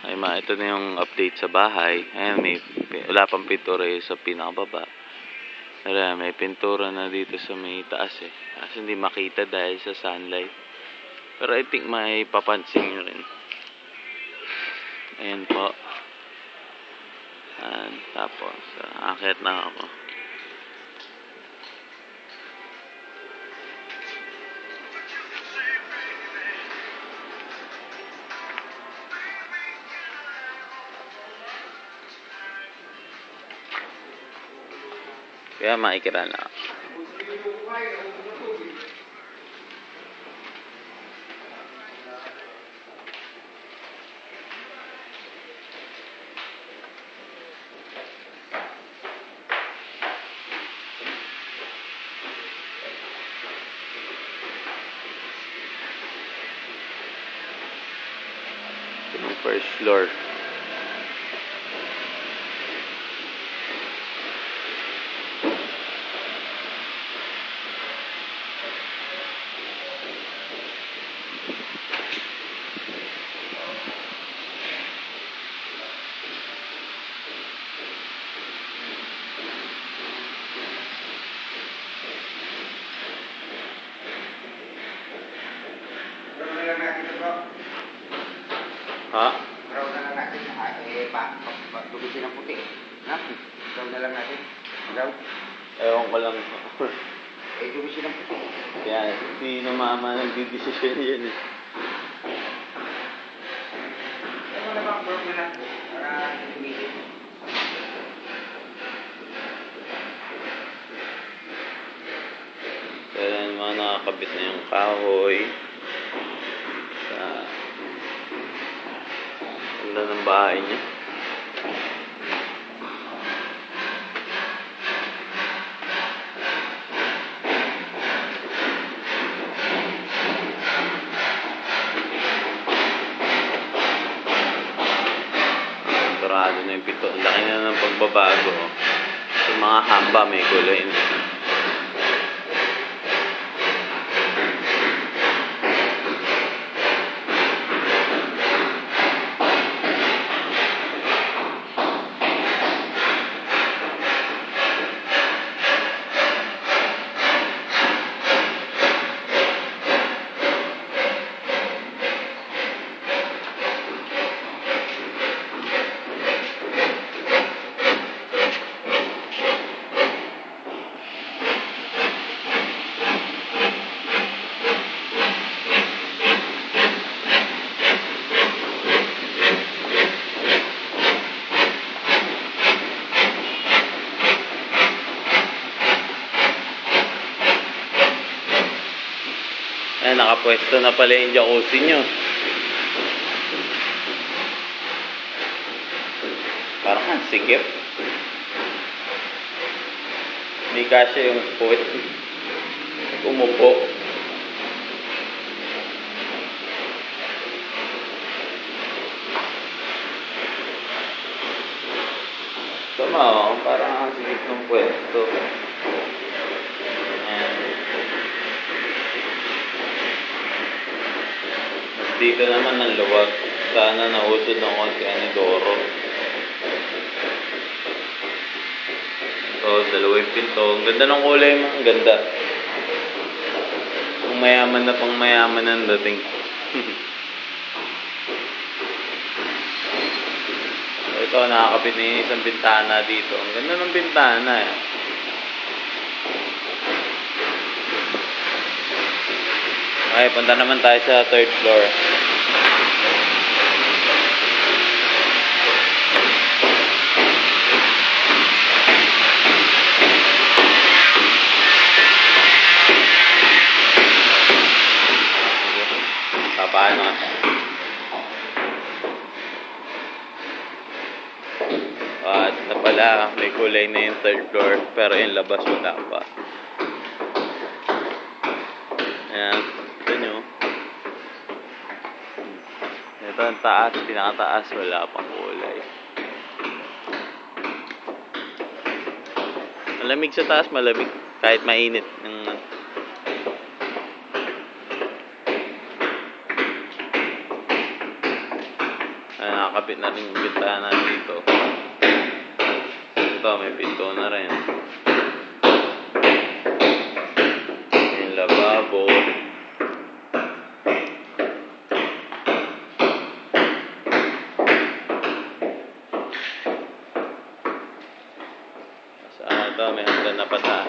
Ay ito na yung update sa bahay. Ayan, wala pang pintura sa pinakababa. Pero may pintura na dito sa may taas eh. Kasi hindi makita dahil sa sunlight. Pero I think may papansin nyo rin. Ayan po. Tapos, akit na ako. Kaya makikira na ako. First floor. Ha? Brown na lang natin. Tubisin ng puti. Ha? Brown na lang natin. Brown. Ewan ko lang. Tubisin ng puti. Kaya si mama nagdidesisyon yun eh. Ano na bang brown na lang? Para tumisin. Kaya mga nakakabit na yung kahoy. Sa ganda ng bahay niya. Turado na yung pito. Laki na ng pagbabago. Yung mga hamba may kulay na. Ayan, nakapwesto na pala yung jacuzzi nyo. Parang ang sikip. Hindi kasya yung puwet. Umupo. Tama o, parang ang sikip ng pwesto. Dito naman ang luwag. Sana nausod ng konti ni Doro. So, dalawa yung pinto. Ang ganda ng kulay mo. Ang ganda. Pang mayaman na pang mayaman ang dating. So, ito, nakakapit na yung isang bintana dito. Ang ganda ng bintana eh. Okay, punta naman tayo sa third floor. Paano? At na pala, may kulay na yung third floor, pero yung labas wala pa. Ayan, ito nyo. Ito ang taas, pinakataas, wala pang kulay. Malamig sa taas, malamig. Kahit mainit. Nakakabit na rin yung bintana dito. Ito, may pinto na rin. Yung lababo. Ito, may hanggan na pataas.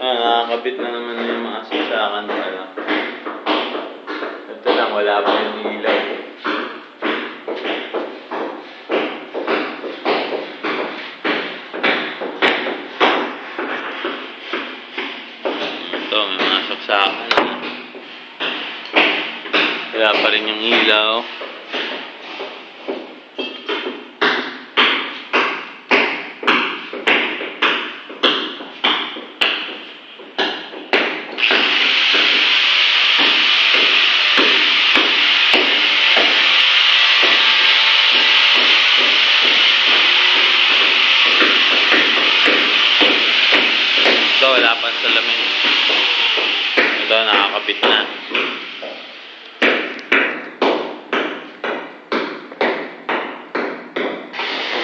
Nakakabit na naman yung mga saksakan pala. Ito lang, wala pa yung ilaw. Ito, may mga saksakan na. Wala pa rin yung ilaw. Ito, wala pa sa salamin. Ito, nakakabit na.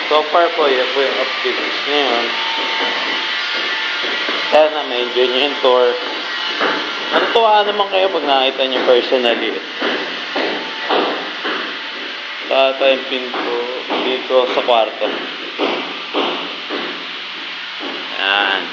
So far po, yan po yung updates ngayon. Sana ma-enjoy nyo yung tour. Natutuwa naman kayo pag nakita nyo personally. Ito yung pinto dito sa kwarto. Ayan.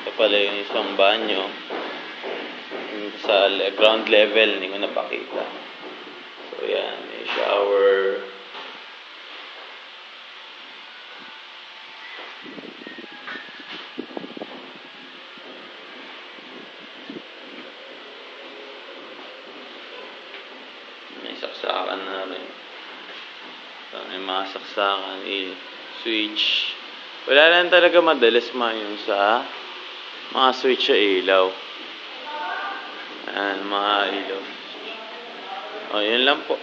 Ito pala yung isang banyo. Sa ground level, hindi ko napakita. So, yan. May shower. May saksakan na rin. So, may mga saksakan. Switch. Wala lang talaga madalas yung sa mga switch sa ilaw. Ayan, mga ilaw. O, yun lang po.